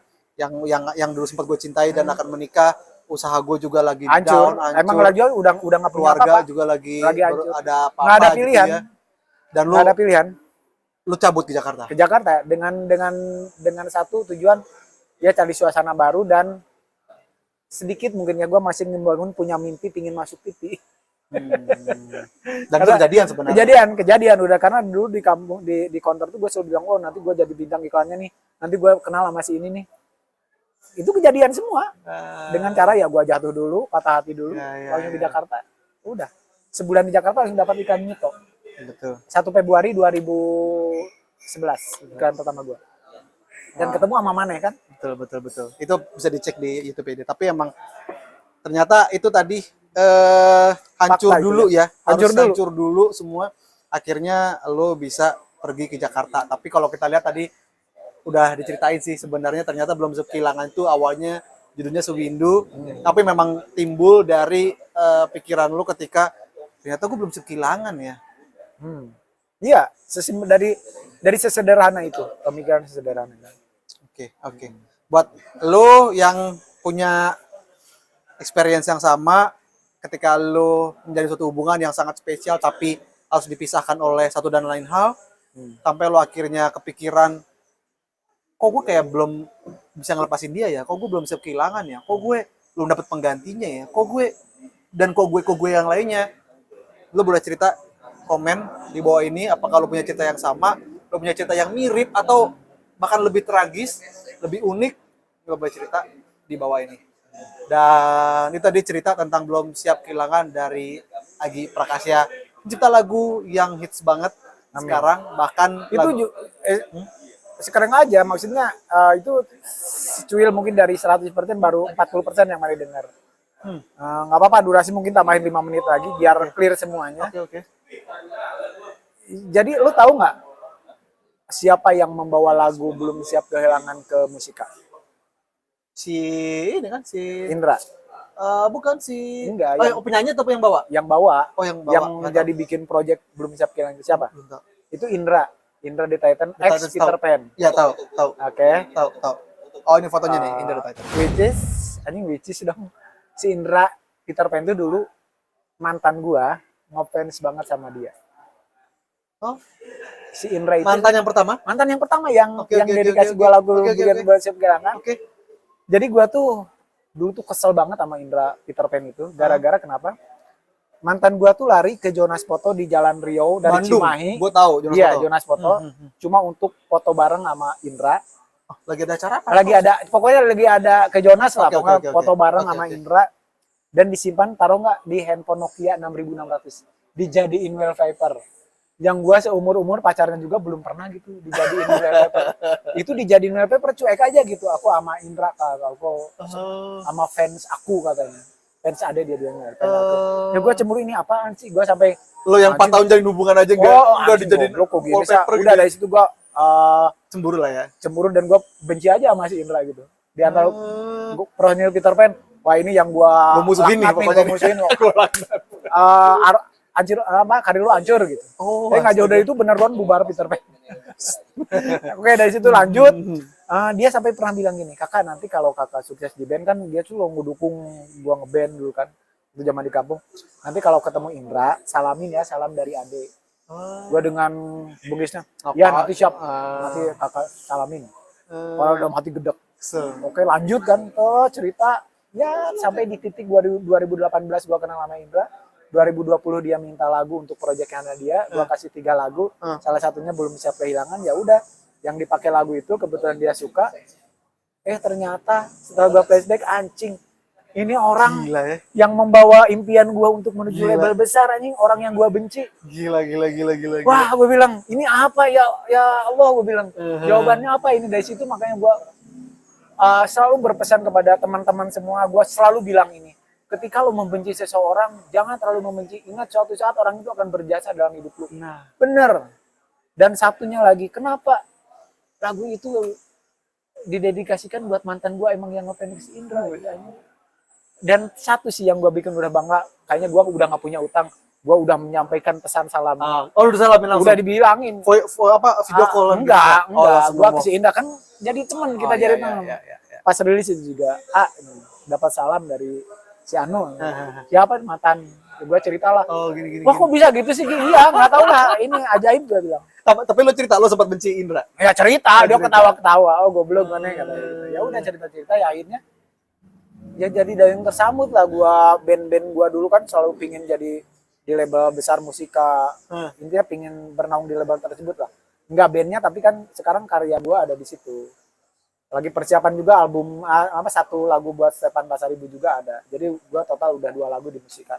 dulu sempat gue cintai dan akan menikah. Usaha gue juga lagi hancur. down, hancur. Emang lagi udah nggak punya keluarga apa-apa. juga lagi hancur. ada apa-apa. Nggak ada pilihan. Gitu ya. Dan nggak ada pilihan. Lu cabut ke Jakarta. Ke Jakarta dengan satu tujuan ya cari suasana baru dan sedikit mungkin ya gue masih membangun punya mimpi pingin masuk TV. Dan itu kejadian sebenarnya. Kejadian udah, karena dulu di kampung di kantor tuh gue selalu bilang, oh nanti gue jadi bintang iklannya nih, nanti gue kenal sama si ini nih. Itu kejadian semua dengan cara ya gue jatuh dulu, patah hati dulu, langsung di Jakarta. Udah sebulan di Jakarta langsung dapat ikan nyito. Betul. 1 Februari 2011 iklan pertama gue. Dan ketemu sama Maneh kan? Betul. Itu bisa dicek di YouTube ini. Tapi emang ternyata itu tadi hancur dulu ya. Hancur dulu semua. Akhirnya lo bisa pergi ke Jakarta. Tapi kalau kita lihat tadi udah diceritain sih sebenarnya ternyata belum kehilangan itu awalnya judulnya Sewindu. Tapi memang timbul dari pikiran lo ketika ternyata gue belum kehilangan ya. Iya, dari sesederhana itu, pemikiran sesederhana. Oke. Buat lo yang punya experience yang sama, ketika lo menjadi suatu hubungan yang sangat spesial tapi harus dipisahkan oleh satu dan lain hal, sampai lo akhirnya kepikiran, kok gue kayak belum bisa ngelepasin dia ya, kok gue belum siap kehilangan ya, kok gue belum dapat penggantinya ya, kok gue yang lainnya. Lo boleh cerita, komen di bawah ini, apakah lo punya cerita yang sama, lo punya cerita yang mirip atau bahkan lebih tragis, lebih unik, lo boleh cerita di bawah ini. Dan itu tadi cerita tentang belum siap kehilangan dari Agi Prakasya, pencipta lagu yang hits banget. Amin. Sekarang bahkan itu sekarang aja maksudnya itu secuil mungkin dari 100% baru 40% yang mari dengar. Nggak apa-apa, durasi mungkin tambahin 5 menit lagi biar clear semuanya. Oke. Jadi lu tahu nggak siapa yang membawa lagu Belum Siap Kehilangan ke Musika? Si ini kan si Indra. bukan si Enggak, yang penyanyi atau yang bawa? Yang bawa. Oh, yang bawa. Yang Nggak jadi bikin project Belum Siap Kehilangan itu siapa? Belum tahu. Itu Indra. Indra di Titan The X Titans, Peter tahu. Pan. Ya tahu. Oke. Tahu. Oh, ini fotonya nih, Indra Titan. Which is dong. Si Indra Peter Pan itu dulu mantan gua, ngefans banget sama dia. Oh, Si Indra itu mantan yang pertama? mantan yang pertama yang Oke, dedikasi oke. gua lagu Oke, Belum Siap Kehilangan. Oke. Jadi gua tuh dulu tuh kesel banget sama Indra Peter Pan itu gara-gara kenapa? Mantan gua tuh lari ke Jonas Foto di Jalan Riau dari Bandung. Cimahi. Gue tahu Jonas Iya, Foto. Jonas Foto. Cuma untuk foto bareng sama Indra. Oh, lagi ada acara apa? Pokoknya lagi ada ke Jonas lah, Oke, pokoknya oke. foto bareng Oke, sama oke. Indra. Dan disimpan taruh nggak di handphone Nokia 6600. Dijadiin wallpaper. Yang gua seumur-umur pacarnya juga belum pernah gitu dijadiin wallpaper. Itu dijadiin wallpaper cuek aja gitu. Aku sama Indra, aku sama fans aku katanya. Fans ada dia bilangnya. Ya gua cemburu, ini apaan sih? Gua sampai Lo yang 4 tahun jalin hubungan aja enggak dijadiin kok gini. wallpaper Udah gitu. dari situ gua Cemburu lah ya. cemburu dan gue benci aja sama si Indra gitu. Di antara personil Peter Pan, wah ini yang gua musuhin nih laknat pokoknya. gua musuhin. Hancur karir lu hancur gitu. Oh, Nggak jauh dari itu bener banget bubar Peter Pan. Oke, dari situ lanjut. Dia sampai pernah bilang gini, kakak nanti kalau kakak sukses di band kan dia tuh ngedukung gua ngeband dulu kan. Itu zaman di kampung. Nanti kalau ketemu Indra, salamin ya, salam dari Ade. Gua dengan bungisnya, ya nanti siap, nanti kakak salamin. Kalau dalam hati gedek. Oke, lanjut kan, cerita ya sampai di titik 2018 gua kenal sama Indra. 2020 dia minta lagu untuk proyeknya dia, gua kasih 3 lagu, salah satunya Belum Siap Kehilangan. Ya udah, yang dipakai lagu itu kebetulan dia suka. Ternyata setelah gua flashback, anjing, ini orang Gila ya. yang membawa impian gua untuk menuju Gila. label besar, anjing, orang yang gua benci. Gila. Wah, gue bilang, ini apa ya Allah, gue bilang. Jawabannya apa ini? Dari situ makanya gue selalu berpesan kepada teman-teman semua, gue selalu bilang ini. Ketika lo membenci seseorang, jangan terlalu membenci. Ingat suatu saat orang itu akan berjasa dalam hidup lo. Nah, Bener. Dan satunya lagi, kenapa lagu itu didedikasikan buat mantan gue emang yang ngefans Indra. Dan satu sih yang gue bikin udah bangga, kayaknya gue udah gak punya utang. Gue udah menyampaikan pesan salam. oh udah salamin langsung. Udah dibilangin. Video call Enggak. langsung Gua ngomong. ke si Indah kan jadi teman, kita jadi teman. Iya. Pas rilis itu juga, dapat salam dari si Anu. Siapa mantan? Gue cerita lah. Oh, gini. Wah, kok bisa gitu sih? Iya, nggak tahu lah. Ini ajaib, gue bilang. Tapi lo cerita lo sempat benci Indra. Ya cerita, dia ketawa-ketawa. Oh, goblok mana kata. Ya udah cerita-cerita, ya akhirnya ya jadi dayung tersambut lah. Gua band-band gua dulu kan selalu pingin jadi di label besar musika. Intinya pingin bernaung di label tersebut lah. Enggak bandnya, tapi kan sekarang karya gua ada di situ. Lagi persiapan juga album satu lagu buat Stefan Pasaribu juga ada. Jadi gua total udah 2 lagu di musika.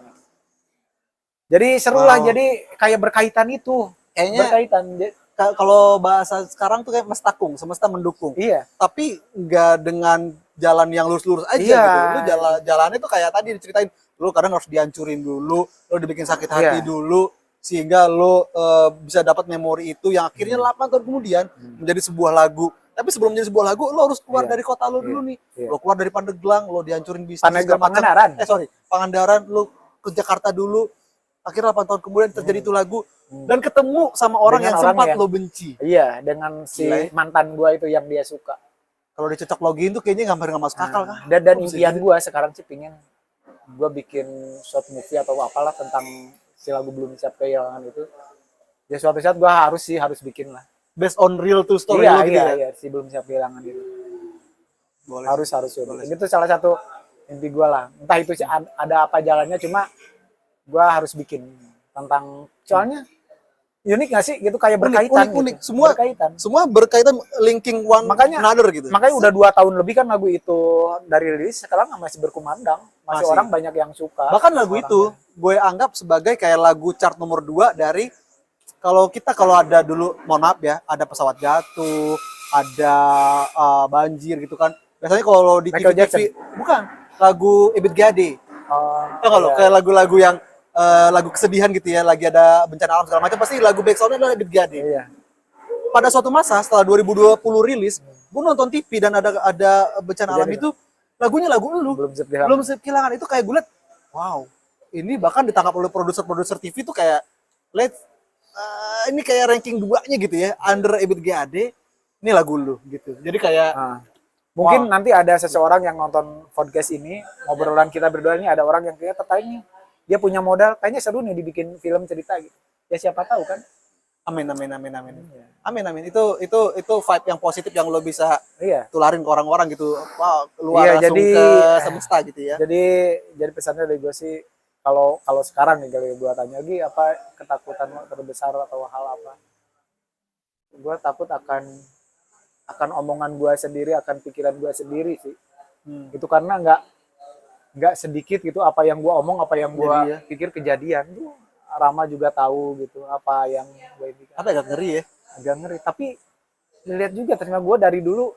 Jadi seru lah, jadi kayak berkaitan itu. Kayaknya Berkaitan. kalau bahasa sekarang tuh kayak mestakung, semesta mendukung. Iya. Tapi nggak dengan jalan yang lurus-lurus aja Iya. gitu. Lu jalannya tuh kayak tadi diceritain, lu kadang harus dihancurin dulu, lu dibikin sakit hati dulu sehingga lu bisa dapat memori itu yang akhirnya 8 tahun kemudian menjadi sebuah lagu. Tapi sebelum menjadi sebuah lagu, lu harus keluar dari kota lu dulu nih. Lu keluar dari Pandeglang, lu dihancurin bisnis Pangandaran. Pangandaran, lu ke Jakarta dulu. Akhirnya 8 tahun kemudian terjadi itu lagu dan ketemu sama orang Dengan yang orang sempat yang- lo benci. Iya, dengan si Gila ya. mantan gua itu yang dia suka. Kalau dicocok login tuh kayaknya hampir nggak masuk akal kah? Dan Kok bisa impian gitu? gua sekarang sih pingin gua bikin short movie atau apalah tentang si lagu Belum Siap Kehilangan itu. Ya suatu saat gua harus bikin lah. Based on real true story Iya, lo gitu ya? iya, si Belum Siap Kehilangan itu. Boleh. Harus ini itu salah satu impi gua lah. Entah itu sih ada apa jalannya, cuma gua harus bikin tentang soalnya unik nggak sih gitu, kayak berkaitan unik. gitu. Semua berkaitan linking one Makanya- another gitu. makanya udah 2 tahun lebih kan lagu itu dari rilis, sekarang masih berkumandang, masih Masih. orang banyak yang suka. Bahkan lagu Orangnya. itu gue anggap sebagai kayak lagu chart nomor 2 dari kalau ada dulu, mohon maaf ya, ada pesawat jatuh, ada banjir gitu kan. Biasanya kalau di Michael TV, bukan lagu Ebit Gade. Tau nggak lo, kayak lagu-lagu yang lagu kesedihan gitu ya, lagi ada bencana alam segala macam, pasti lagu backsoundnya adalah Ebit G. Ade. Iya. Pada suatu masa setelah 2020 rilis, gue nonton TV dan ada bencana alam itu, lagunya lagu lu. Belum siap kehilangan. Itu kayak gue liat, wow, ini bahkan ditangkap oleh produser TV tuh kayak, ini kayak ranking 2-nya gitu ya, under Ebit G. Ade, ini lagu lu gitu. Jadi kayak mungkin nanti ada seseorang yang nonton podcast ini, ngobrolan kita berdua ini, ada orang yang kayak tertarik nih, dia punya modal, kayaknya seru nih dibikin film cerita gitu. Ya siapa tahu kan? Amin. Itu vibe yang positif yang lo bisa tularin ke orang-orang gitu. Wow, keluar langsung ke semesta gitu ya. Jadi pesannya dari gue sih, kalau sekarang nih kalau gue tanya lagi, apa ketakutan terbesar atau hal apa? Gue takut akan omongan gue sendiri, akan pikiran gue sendiri sih. Itu karena nggak sedikit gitu apa yang gue omong, apa yang gue pikir kejadian. Rama juga tahu gitu apa yang gue pikir. Apa agak ngeri ya? Agak ngeri. Tapi lihat juga ternyata gue dari dulu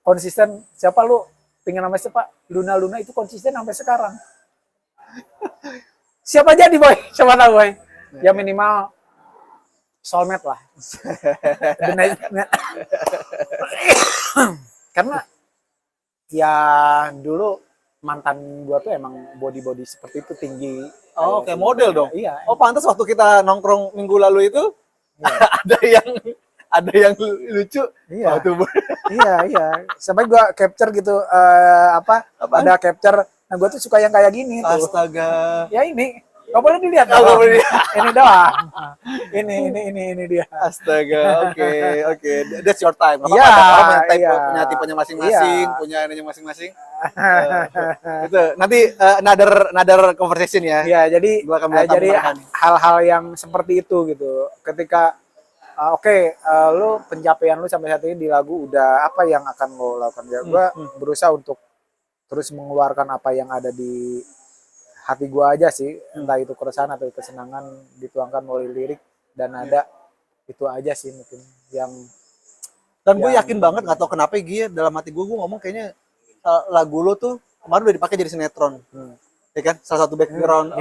konsisten. Siapa lu pengen nama siapa? Luna itu konsisten sampai sekarang. Siapa jadi boy? Siapa tahu boy? Ya minimal soulmate lah. Karena ya dulu mantan gua tuh emang body seperti itu, tinggi. Oh, kayak model dong. Iya. Oh, pantas waktu kita nongkrong minggu lalu itu ada yang lucu. Iya. Oh, iya. Sampai gua capture gitu ada capture. Nah, gua tuh suka yang kayak gini tuh. Astaga. Ya ini. Gak boleh dilihat. Ini doang. Ini dia. Astaga. Oke. That's your time. Iya. Punya tipenya masing-masing, punya ininya masing-masing. Itu nanti another conversation ya. Iya, jadi jadi hal-hal yang seperti itu gitu. Ketika lu pencapaian lu sampai saat ini di lagu udah apa yang akan lo lakukan? Ya gua berusaha untuk terus mengeluarkan apa yang ada di hati gua aja sih, entah itu keresahan atau kesenangan dituangkan melalui lirik dan nada. Itu aja sih mungkin yang gue yakin banget, nggak tahu kenapa Gi, dalam hati gue ngomong kayaknya lagu lo tuh kemarin udah dipakai jadi sinetron, ya kan? Salah satu background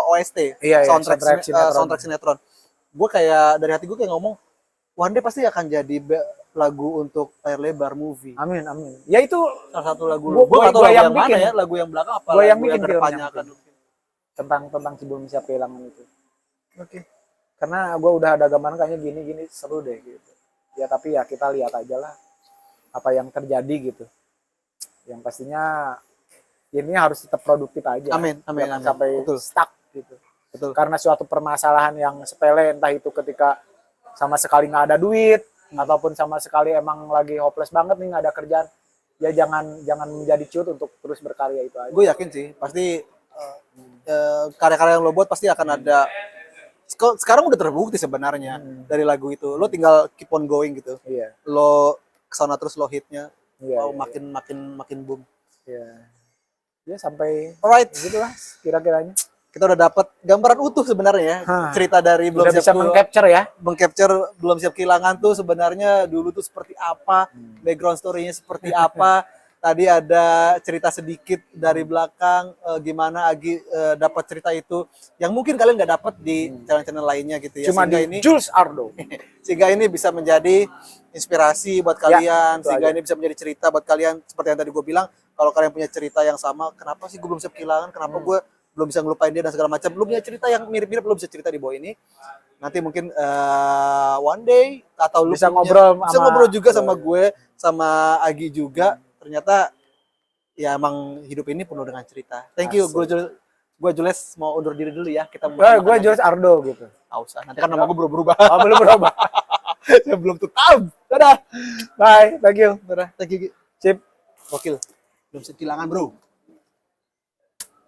OST, soundtrack sinetron. Gue kayak dari hati gue kayak ngomong, one day pasti akan jadi lagu untuk layar lebar movie. Amin. Ya itu salah satu lagu lo. Gue nggak tahu lagu yang mana ya, lagu yang belakang apa lagu yang bikin kedepannya akan tentang sebelum siap kehilangan itu. Oke. Karena gue udah ada gambaran kayaknya gini seru deh gitu. Ya tapi ya kita lihat aja lah apa yang terjadi gitu. Yang pastinya ini harus tetap produktif aja. Amin. Sampai stuck gitu. Betul. Karena suatu permasalahan yang sepele, entah itu ketika sama sekali nggak ada duit, ataupun sama sekali emang lagi hopeless banget nih, nggak ada kerjaan, ya jangan menjadi cut untuk terus berkarya itu aja. Gue yakin sih pasti karya-karya yang lo buat pasti akan ada. Sekarang udah terbukti sebenarnya dari lagu itu. Lo tinggal keep on going gitu. Iya. Lo kesana terus lo hitnya, makin boom. Iya. Ya sampai alright gitulah kira-kiranya. Kita udah dapat gambaran utuh sebenarnya cerita dari belum siap mengcapture belum siap kehilangan tuh sebenarnya dulu tuh seperti apa, background story-nya seperti apa. Tadi ada cerita sedikit dari belakang gimana Agi dapat cerita itu yang mungkin kalian nggak dapat di channel-channel lainnya gitu ya. Cuma di Jules Ardo. Sehingga ini bisa menjadi inspirasi buat kalian, sehingga ini bisa menjadi cerita buat kalian. Seperti yang tadi gue bilang, kalau kalian punya cerita yang sama, kenapa sih gue belum siap kehilangan, kenapa gue belum bisa ngelupain dia dan segala macam, belum punya cerita yang mirip-mirip, belum bisa cerita di bawah ini. Nanti mungkin one day atau lu bisa ngobrol juga sama gue, sama Agi juga. Ternyata ya emang hidup ini penuh dengan cerita. Thank you, gue Jules mau undur diri dulu ya. Gue Jules Ardo gitu. Nggak usah, nanti kan nama gue berubah. Belum berubah. Saya belum tutup. Dadah. Bye, thank you. Dadah, thank you. Sip. Gokil. Belum kehilangan bro.